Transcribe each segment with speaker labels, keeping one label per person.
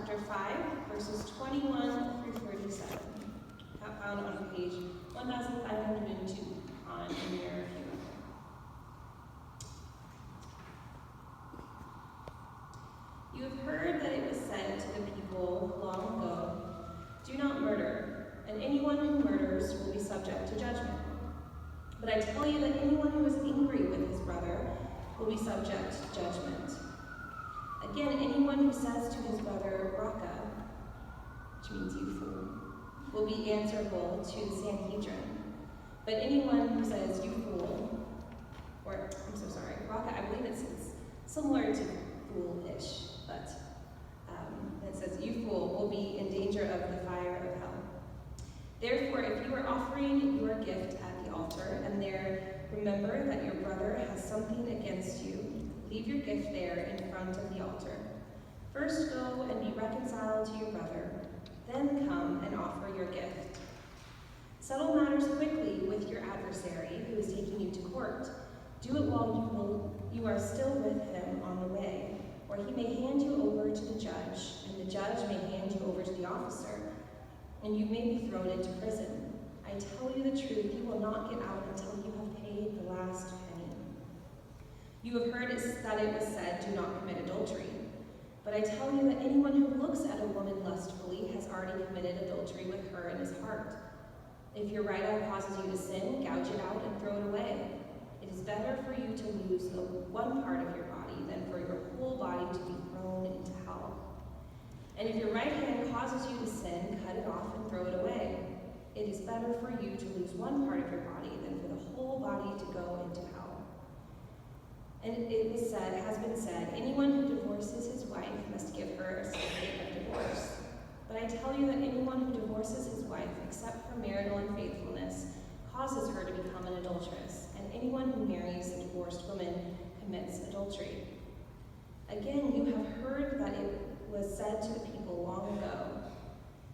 Speaker 1: chapter 5, verses 21 through 37. Found on page 1502 in your pew. You have heard that it was said to the people long ago, "Do not murder, and anyone who murders will be subject to judgment. But I tell you that anyone who is angry with his brother will be subject to judgment. Again, anyone who says to his brother, Raka," which means you fool, "will be answerable to the Sanhedrin. But anyone who says, you fool," or, I'm so sorry, Raka, I believe it's similar to foolish, but it says, "You fool," will be in danger of the fire of hell. Therefore, if you are offering your gift at the altar, and there remember that your brother has something against you, leave your gift there in front of the altar. First go and be reconciled to your brother, then come and offer your gift. Settle matters quickly with your adversary who is taking you to court. Do it while you are still with him on the way, or he may hand you over to the judge, and the judge may hand you over to the officer, and you may be thrown into prison. I tell you the truth, you will not get out until you have paid the last penny. You have heard that it was said, 'Do not commit adultery.' But I tell you that anyone who looks at a woman lustfully has already committed adultery with her in his heart. If your right eye causes you to sin, gouge it out and throw it away. It is better for you to lose the one part of your body than for your whole body to be thrown into hell. And if your right hand causes you to sin, cut it off and throw it away. It is better for you to lose one part of your body than for the whole body to go into hell. And has been said, anyone who divorces his wife must give her a certificate of divorce. But I tell you that anyone who divorces his wife, except for marital unfaithfulness, causes her to become an adulteress, and anyone who marries a divorced woman commits adultery. Again, you have heard that it was said to the people long ago,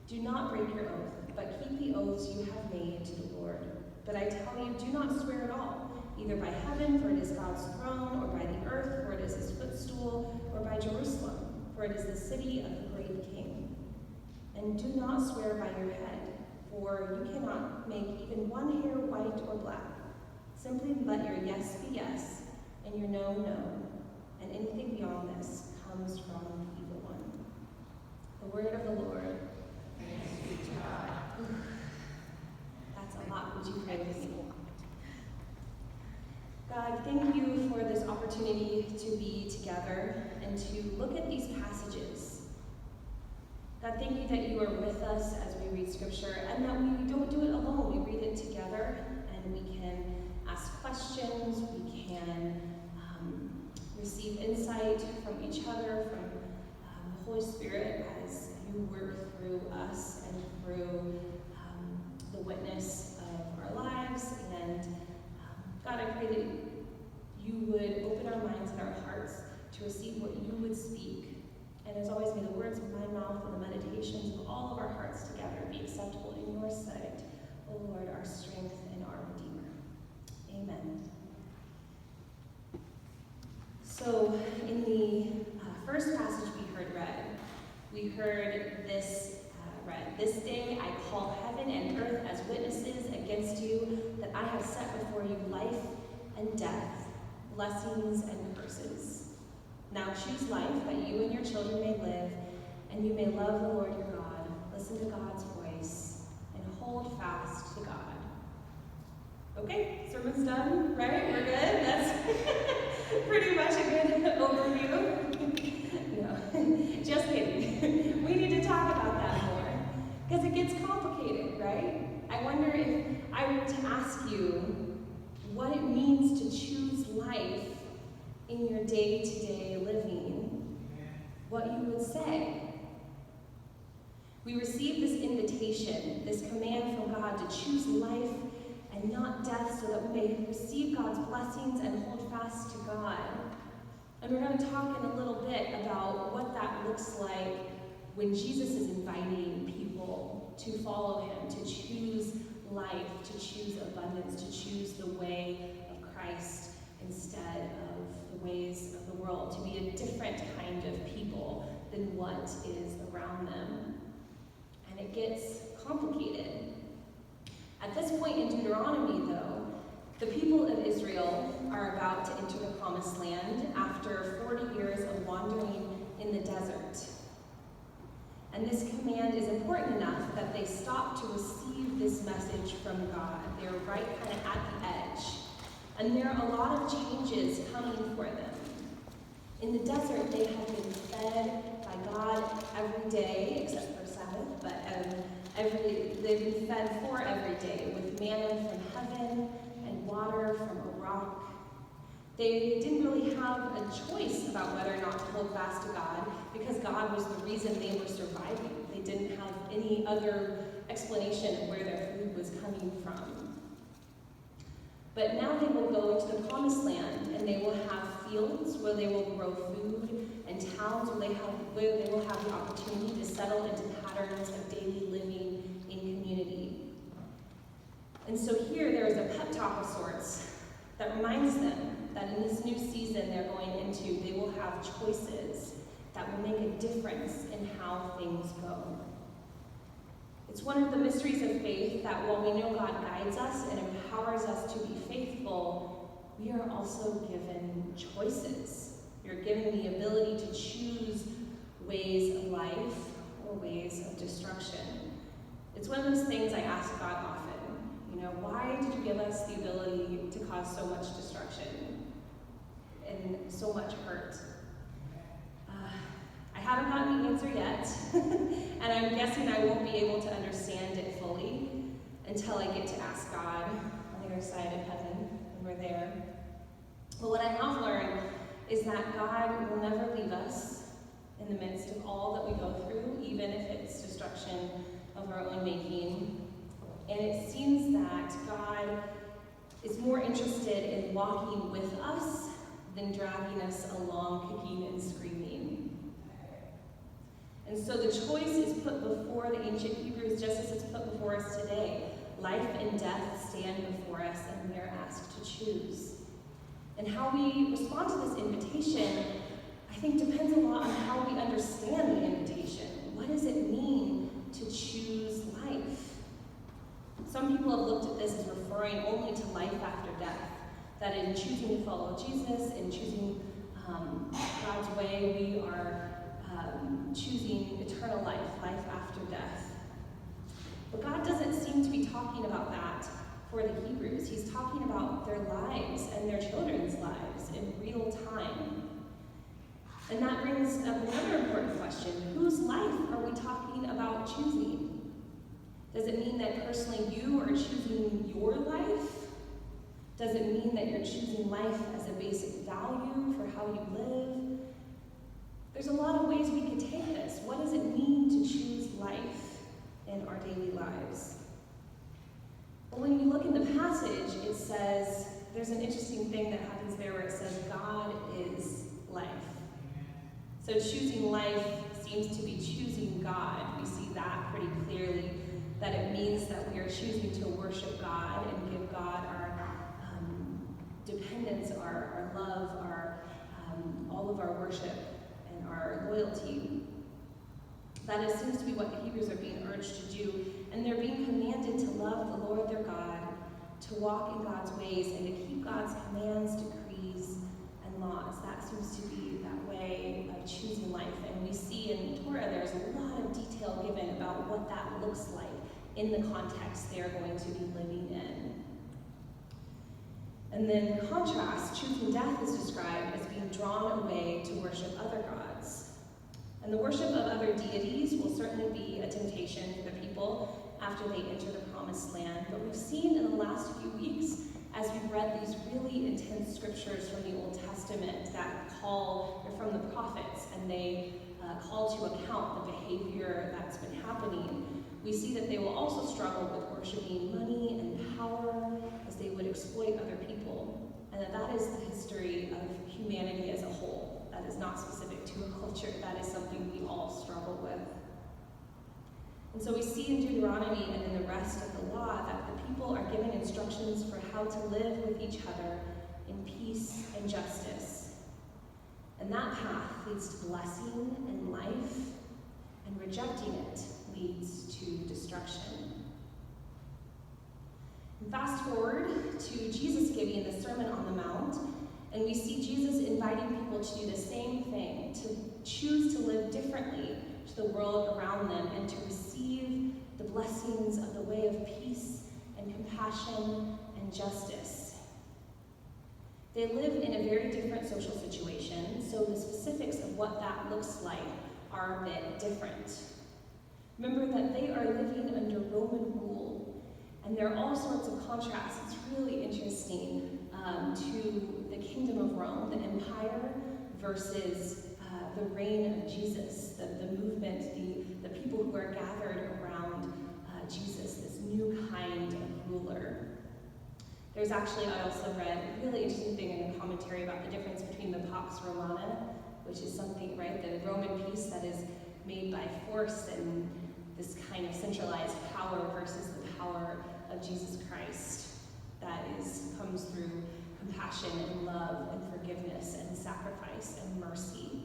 Speaker 1: 'Do not break your oath, but keep the oaths you have made to the Lord.' But I tell you, do not swear at all, either by heaven, for it is God's throne, or by the earth, for it is his footstool, or by Jerusalem, for it is the city of the great King. And do not swear by your head, for you cannot make even one hair white or black. Simply let your yes be yes, and your no, no, and anything beyond this comes from the evil one." The word of the Lord.
Speaker 2: Thanks be to God.
Speaker 1: That's a lot. Would you pray with me? God, thank you for this opportunity to be together and to look at these passages. God, thank you that you are with us as we read Scripture, and that we don't do it alone. We read it together, and we can ask questions, we can receive insight from each other, from the Holy Spirit as you work through us and through the witness of our lives. And God, I pray that you would open our minds and our hearts to receive what you would speak. And as always, may the words of my mouth and the meditations of all of our hearts together be acceptable in your sight, O Lord, our strength and our Redeemer. Amen. So, in the first passage we heard this read, "This day I call heaven and earth as witnesses against you that I have set before you life and death, blessings and curses. Now choose life that you and your children may live, and you may love the Lord your God, listen to God's voice, and hold fast to God." Okay, sermon's done, right? We're good? That's pretty much a good overview. No, just kidding. We need to talk about that more, because it gets complicated, right? I wonder if I were to ask you what it means to choose life in your day-to-day living, what you would say. We receive this invitation, this command from God to choose life and not death, so that we may receive God's blessings and hold fast to God. And we're going to talk in a little bit about what that looks like when Jesus is inviting people to follow him, to choose life, to choose abundance, to choose the way of Christ instead of the ways of the world. world to be a different kind of people than what is around them. And it gets complicated. At this point in Deuteronomy, though, the people of Israel are about to enter the Promised Land after 40 years of wandering in the desert. And this command is important enough that they stop to receive this message from God. They're right kind of at the edge. And there are a lot of changes coming for them. In the desert, they have been fed by God every day, except for Sabbath, but they've been fed for every day with manna from heaven and water from a rock. They didn't really have a choice about whether or not to hold fast to God because God was the reason they were surviving. They didn't have any other explanation of where their food was coming from. But now they will go into the Promised Land, and they will have fields where they will grow food, and towns where they will have the opportunity to settle into patterns of daily living in community. And so here there is a pep talk of sorts that reminds them that in this new season they're going into, they will have choices that will make a difference in how things go. It's one of the mysteries of faith that while we know God guides us and empowers us to be faithful, we are also given choices. We are given the ability to choose ways of life or ways of destruction. It's one of those things I ask God often. Why did you give us the ability to cause so much destruction and so much hurt? I haven't gotten the answer yet, and I'm guessing I won't be able to understand it fully until I get to ask God on the other side of heaven when we're there. But what I have learned is that God will never leave us in the midst of all that we go through, even if it's destruction of our own making. And it seems that God is more interested in walking with us than dragging us along, kicking and screaming. And so the choice is put before the ancient Hebrews just as it's put before us today. Life and death stand before us, and we are asked to choose. And how we respond to this invitation, I think, depends a lot on how we understand the invitation. What does it mean to choose life? Some people have looked at this as referring only to life after death, that in choosing to follow Jesus, in choosing God's way, we are choosing eternal life, life after death. But God doesn't seem to be talking about that for the Hebrews. He's talking about their lives and their children's lives in real time. And that brings up another important question. Whose life are we talking about choosing? Does it mean that personally you are choosing your life? Does it mean that you're choosing life as a basic value for how you live? There's a lot of ways we could take this. What does it mean to choose life in our daily lives? Well, when you look in the passage, it says, there's an interesting thing that happens there where it says, God is life. So choosing life seems to be choosing God. We see that pretty clearly, that it means that we are choosing to worship God and give God our dependence, our love, all of our worship and our loyalty. That seems to be what the Hebrews are being urged to do, and they're being commanded to love the Lord their God, to walk in God's ways, and to keep God's commands, decrees, and laws. That seems to be that way of choosing life. And we see in Torah there's a lot of detail given about what that looks like in the context they are going to be living in. And then in contrast, choosing death is described as being drawn away to worship other gods. And the worship of other deities will certainly be a temptation for the people after they enter the Promised Land. But we've seen in the last few weeks, as we've read these really intense scriptures from the Old Testament that they're from the prophets, and they call to account the behavior that's been happening, we see that they will also struggle with worshiping money and power as they would exploit other people. And that is the history of humanity as a whole. That is not specific to a culture. That is something we all struggle with. And so we see in Deuteronomy and in the rest of the law that the people are given instructions for how to live with each other in peace and justice. And that leads to blessing and life, and rejecting it leads to destruction. And fast forward to Jesus giving the Sermon on the Mount, and we see Jesus inviting people to do the same thing, to choose to live differently to the world around them, and to receive the blessings of the way of peace and compassion and justice. They live in a very different social situation, so the specifics of what that looks like are a bit different. Remember that they are living under Roman rule, and there are all sorts of contrasts. It's really interesting to the kingdom of Rome, the empire, versus the reign of Jesus, the movement, the people who are gathered around Jesus, this new kind of ruler. There's actually, I also read a really interesting thing in a commentary about the difference between the Pax Romana, which is something, right, the Roman peace that is made by force and this kind of centralized power versus the power of Jesus Christ that comes through compassion and love and forgiveness and sacrifice and mercy.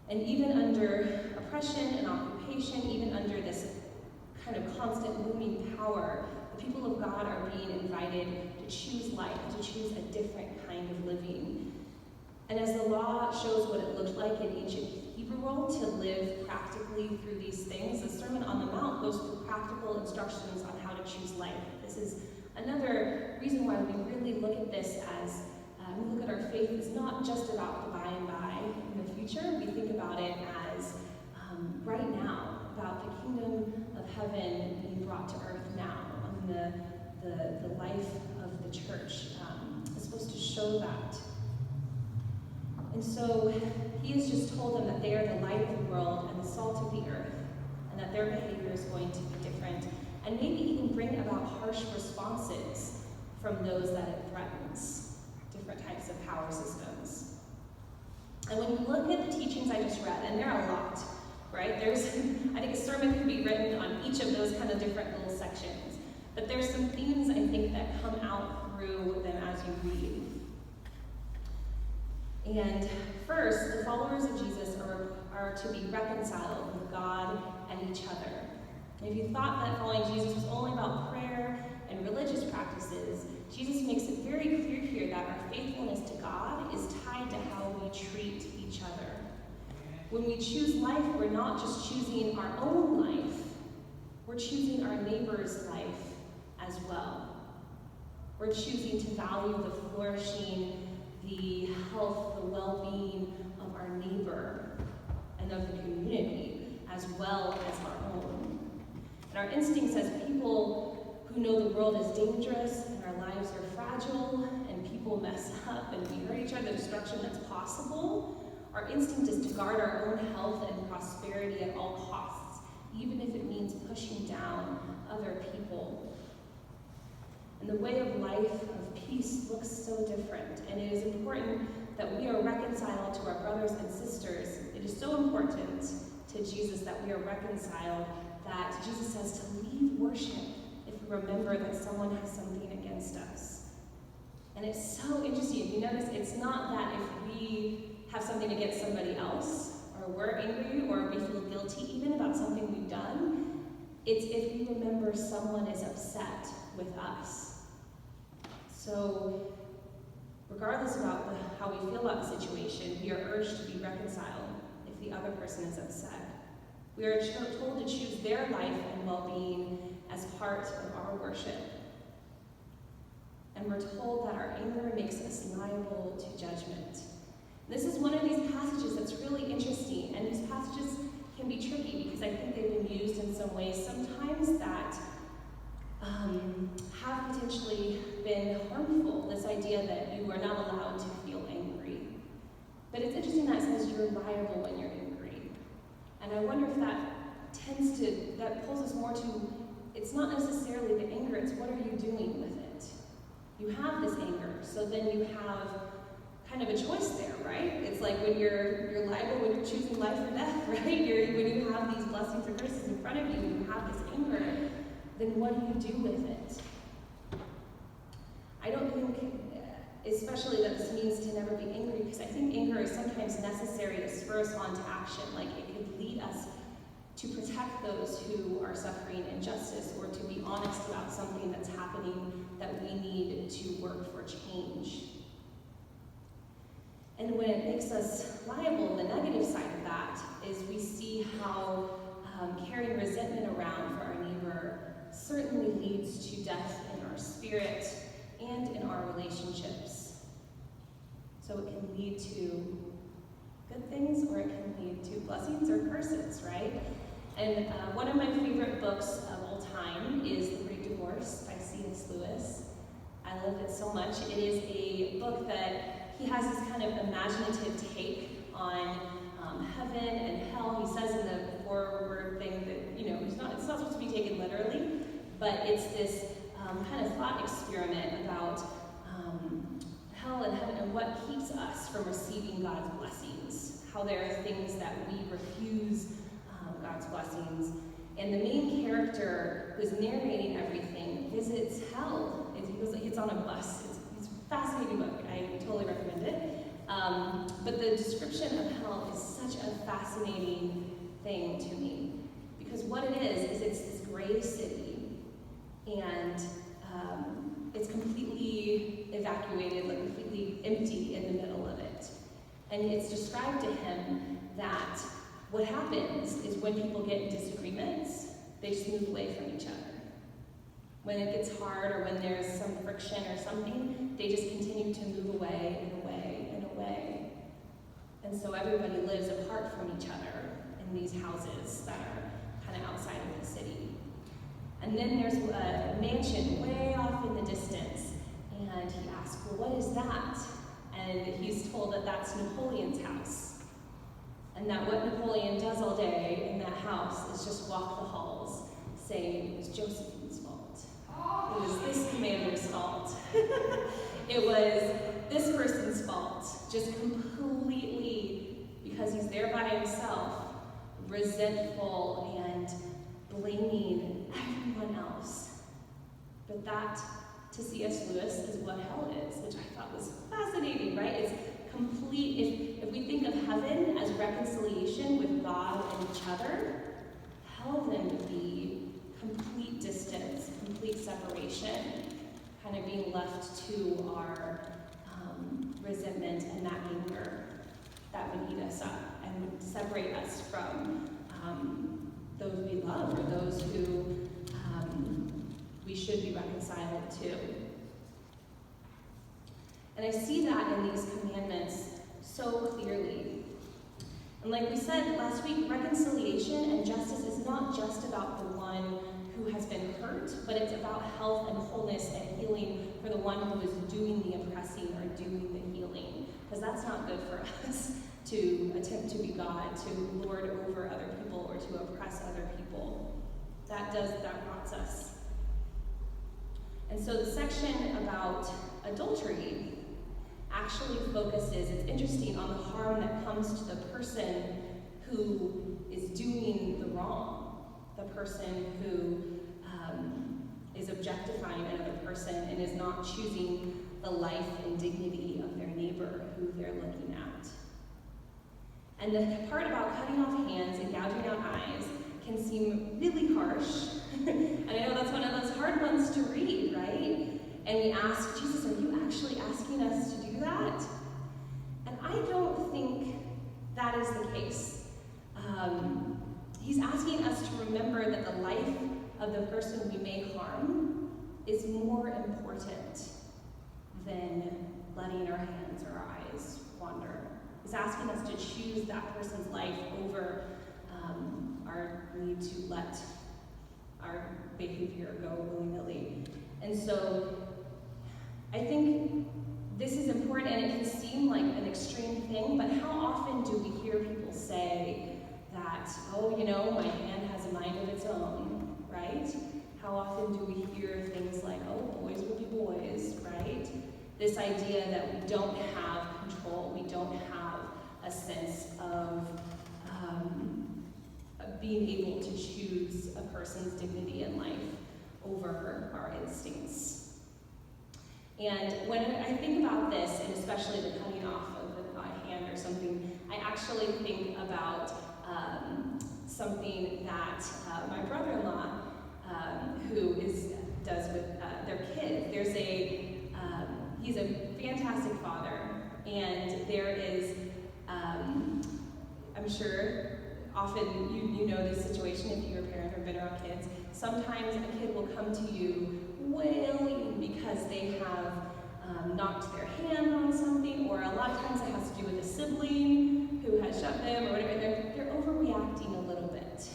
Speaker 1: And even under oppression and occupation, even under this kind of constant looming power, the people of God are being invited to choose life, to choose a different kind of living. And as the law shows what it looked like in ancient Hebrew world to live practically through these things, the Sermon on the Mount goes through practical instructions on how to choose life. This is another reason why we really look at this as, we look at our faith as not just about the by and by in the future. We think about it as right now, about the kingdom of heaven being brought to earth now, and the life of the church is supposed to show that. And so he has just told them that they are the light of the world and the salt of the earth, and that their behavior is going to be different, and maybe even bring about harsh responses from those that it threatens, different types of power systems. And when you look at the teachings I just read, and there are a lot, right? I think a sermon could be written on each of those kind of different little sections, but there's some themes I think that come out through them as you read. And first, the followers of Jesus are to be reconciled with God and each other. And if you thought that following Jesus was only about prayer and religious practices, Jesus makes it very clear here that our faithfulness to God is tied to how we treat each other. When we choose life, we're not just choosing our own life, we're choosing our neighbor's life as well. We're choosing to value the flourishing, the health, the well-being of our neighbor and of the community, as well as our own. And our instincts as people who know the world is dangerous and our lives are fragile and people mess up and we hurt each other, the destruction that's possible, our instinct is to guard our own health and prosperity at all costs, even if it means pushing down other people. And the way of life of peace looks so different, and it is important that we are reconciled to our brothers and sisters. It is so important to Jesus that we are reconciled, that Jesus says to leave worship if we remember that someone has something against us. And it's so interesting. If you notice, it's not that if we have something against somebody else, or we're angry, or we feel guilty even about something we've done. It's if we remember someone is upset with us. So, regardless about how we feel about the situation, we are urged to be reconciled if the other person is upset. We are told to choose their life and well-being as part of our worship. And we're told that our anger makes us liable to judgment. This is one of these passages that's really interesting, and these passages can be tricky because I think they've been used in some ways sometimes that have potentially been harmful, this idea that you are not allowed to feel angry. But it's interesting that it says you're liable when you're angry. And I wonder if that pulls us more to, it's not necessarily the anger, it's what are you doing with it? You have this anger, so then you have kind of a choice there, right? It's like when you're liable when you're choosing life or death, right? When you have these blessings or curses in front of you, and you have this anger, then what do you do with it? I don't think, especially that this means to never be angry, because I think anger is sometimes respond to action. Like it could lead us to protect those who are suffering injustice, or to be honest about something that's happening that we need to work for change. And when it makes us liable, the negative side of that is we see how carrying resentment around for our neighbor certainly leads to death in our spirit and in our relationships. So it can lead to good things, or it can lead to blessings or curses, right? And one of my favorite books of all time is The Great Divorce by C.S. Lewis. I love it so much. It is a book that he has this kind of imaginative take on heaven and hell. He says in the foreword thing that, it's not supposed to be taken literally, but it's this kind of thought experiment about hell and heaven and what keeps us from receiving God's blessings. How there are things that we refuse God's blessings. And the main character who's narrating everything visits hell. It's on a bus. It's a fascinating book. I totally recommend it. But the description of hell is such a fascinating thing to me. Because what it is it's this gray city, and it's completely evacuated, like completely empty in the middle of it. And it's described to him that what happens is when people get in disagreements, they just move away from each other. When it gets hard, or when there's some friction or something, they just continue to move away and away and away. And so everybody lives apart from each other in these houses that are kind of outside of the city. And then there's a mansion way off in the distance, and he asks, well, what is that? And he's told that that's Napoleon's house. And that what Napoleon does all day in that house is just walk the halls, saying it was Josephine's fault. It was this commander's fault. It was this person's fault. Just completely, because he's there by himself, resentful and blaming everyone else. But that, to C.S. Lewis, is what hell is, which I thought was fascinating, right? It's complete, if we think of heaven as reconciliation with God and each other, hell then would be complete distance, complete separation, kind of being left to our resentment and that anger that would eat us up and would separate us from those we love, or those who we should be reconciled to. And I see that in these commandments so clearly. And like we said last week, reconciliation and justice is not just about the one who has been hurt, but it's about health and wholeness and healing for the one who is doing the oppressing or doing the healing. Because that's not good for us to attempt to be God, to lord over other people, or to oppress other people. That rots us. And so the section about adultery actually focuses, it's interesting, on the harm that comes to the person who is doing the wrong, the person who is objectifying another person and is not choosing the life and dignity of their neighbor who they're looking at. And the part about cutting off hands and gouging out eyes can seem really harsh. And I know that's one of those hard ones to read, right? And we ask, Jesus, are you actually asking us to do that? And I don't think that is the case. He's asking us to remember that the life of the person we may harm is more important than letting our hands or our eyes wander. He's asking us to choose that person's life over our need to let our behavior go willy-nilly. And so I think this is important, and it can seem like an extreme thing, but how often do we hear people say that, oh, my hand has a mind of its own, right? How often do we hear things like, oh, boys will be boys, right? This idea that we don't have control, we don't have a sense of being able to choose a person's dignity in life over our instincts. And when I think about this, and especially the cutting off of a hand or something, I actually think about something that my brother-in-law, who does with their kids. He's a fantastic father, and there is, I'm sure, often you know this situation if you're a parent or been around kids. Sometimes a kid will come to you wailing because they have knocked their hand on something, or a lot of times it has to do with a sibling who has shoved them or whatever. They're overreacting a little bit.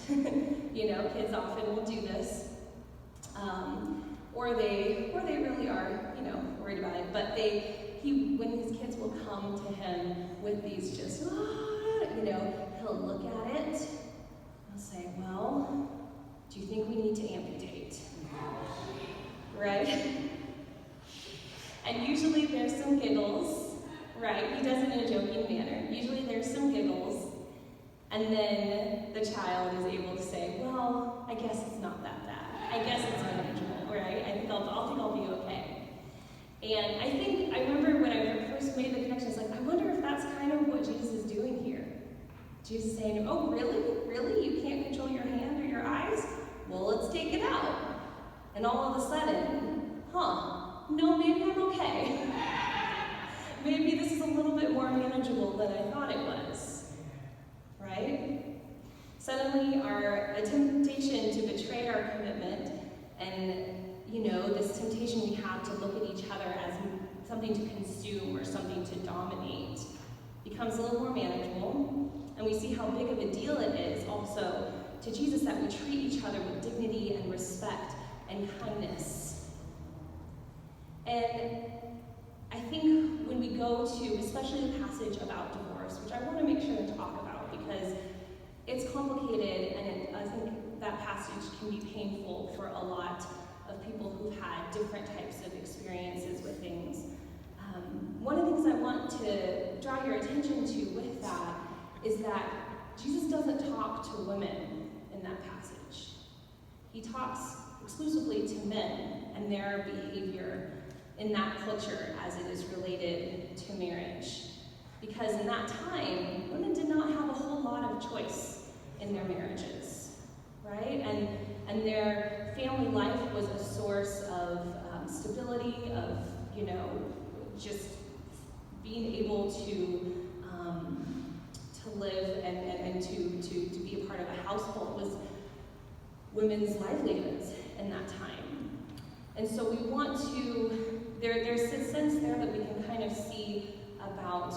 Speaker 1: Kids often will do this, or they really are, worried about it. But when these kids will come to him with these just, he'll look at it. He'll say, "Well, do you think we need to amputate?" Right? And usually there's some giggles, right? He does it in a joking manner. Usually there's some giggles, and then the child is able to say, "Well, I guess it's not that bad. I guess it's manageable, right? I think I'll be okay." And I remember when I first made the connection, it's like, I wonder if that's kind of what Jesus is doing here. Jesus is saying, "Oh, really? Really? You can't control your hand or your eyes? Well, let's take it out." And all of a sudden, no, maybe I'm okay. Maybe this is a little bit more manageable than I thought it was, right? Suddenly, a temptation to betray our commitment, and this temptation we have to look at each other as something to consume or something to dominate, becomes a little more manageable, and we see how big of a deal it is also to Jesus that we treat each other with dignity and respect and kindness. And I think when we go to, especially the passage about divorce, which I want to make sure to talk about because it's complicated, and I think that passage can be painful for a lot of people who've had different types of experiences with things. One of the things I want to draw your attention to with that is that Jesus doesn't talk to women in that passage. He talks exclusively to men and their behavior in that culture as it is related to marriage. Because in that time, women did not have a whole lot of choice in their marriages, right? And their family life was a source of stability, of, just being able to live and to be a part of a household was women's livelihoods in that time. And so we want to, there's a sense there that we can kind of see about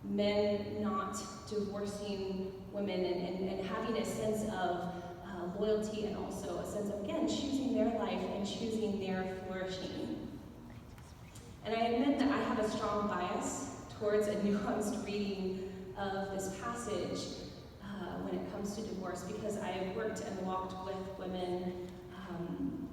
Speaker 1: men not divorcing women and having a sense of loyalty, and also a sense of, again, choosing their life and choosing their flourishing. And I admit that I have a strong bias towards a nuanced reading of this passage when it comes to divorce, because I have worked and walked with women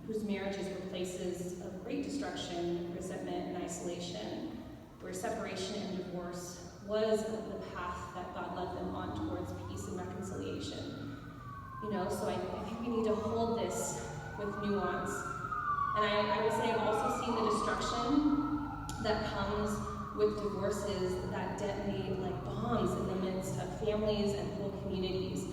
Speaker 1: whose marriages were places of great destruction, resentment, and isolation, where separation and divorce was the path that God led them on towards peace and reconciliation. So I think we need to hold this with nuance. And I would say I've also seen the destruction that comes with divorces that detonate like bombs in the midst of families and whole communities.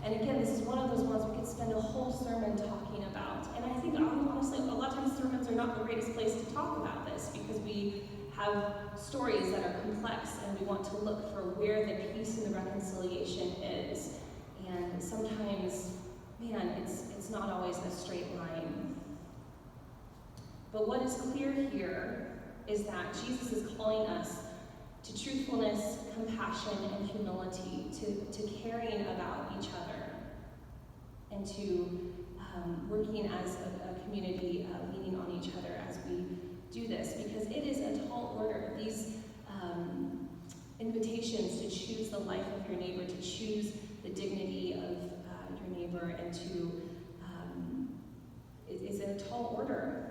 Speaker 1: And again, this is one of those ones we could spend a whole sermon talking about. And I think, honestly, a lot of times sermons are not the greatest place to talk about this, because we have stories that are complex, and we want to look for where the peace and the reconciliation is. And sometimes, it's not always a straight line. But what is clear here is that Jesus is calling us to truthfulness, compassion, and humility, to caring about each other, and to working as a community, leaning on each other as we do this, because it is a tall order. These invitations to choose the life of your neighbor, to choose the dignity of your neighbor, and to is a tall order.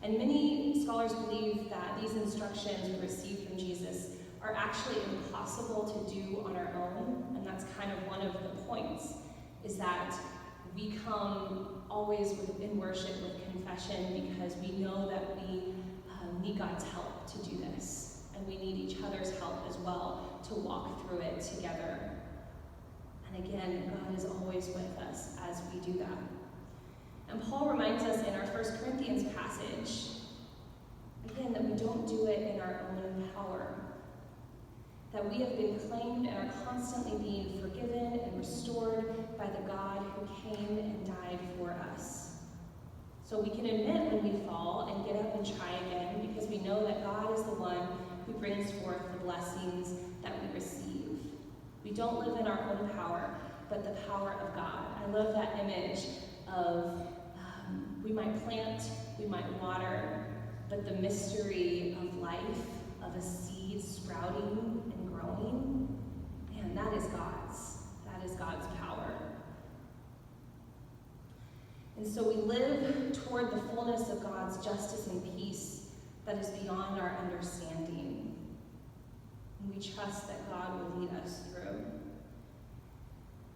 Speaker 1: And many scholars believe that these instructions we receive from Jesus are actually impossible to do on our own, and that's kind of one of the points, is that we come always in worship with confession, because we know that we need God's help to do this, and we need each other's help as well to to walk through it together. And again, God is always with us as we do that. And Paul reminds us in our 1 Corinthians passage, again, that we don't do it in our own power. That we have been claimed and are constantly being forgiven and restored by the God who came and died for us. So we can admit when we fall and get up and try again, because we know that God is the one who brings forth the blessings that we receive. We don't live in our own power, but the power of God. I love that image of we might plant, we might water, but the mystery of life, of a seed sprouting and growing, man, that is God's. That is God's power. And so we live toward the fullness of God's justice and peace that is beyond our understanding. And we trust that God will lead us through.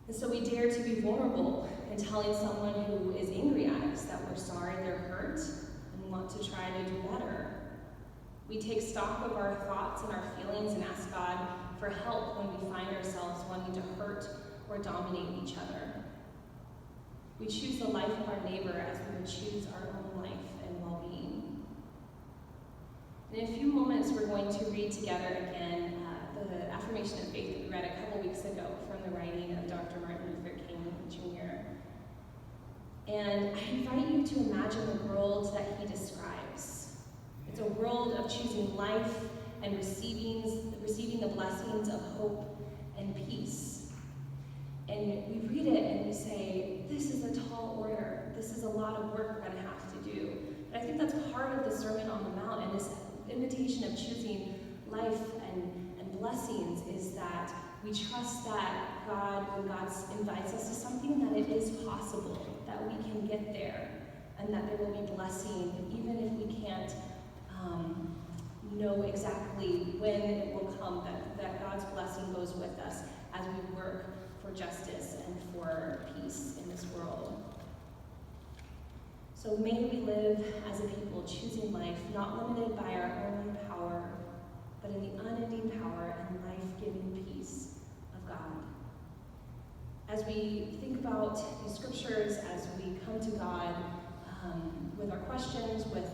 Speaker 1: And so we dare to be vulnerable in telling someone who is angry at us that we're sorry they're hurt and want to try to do better. We take stock of our thoughts and our feelings and ask God for help when we find ourselves wanting to hurt or dominate each other. We choose the life of our neighbor as we would choose our own life and well-being. In a few moments, we're going to read together again the affirmation of faith that we read a couple weeks ago from the writing of Dr. Martin Luther King Jr. And I invite you to imagine the world that he describes. It's a world of choosing life and receiving the blessings of hope and peace. And we read it and we say, this is a tall order. This is a lot of work we're going to have to do. But I think that's part of the Sermon on the Mount, and this invitation of choosing life and blessings is that we trust that God, when God invites us to something, that it is possible, that we can get there, and that there will be blessing, even if we can't know exactly when it will come, that God's blessing goes with us as we work for justice and for peace in this world. So may we live as a people choosing life, not limited by our own power, but in the unending power and life-giving peace of God. As we think about these scriptures, as we come to God with our questions, with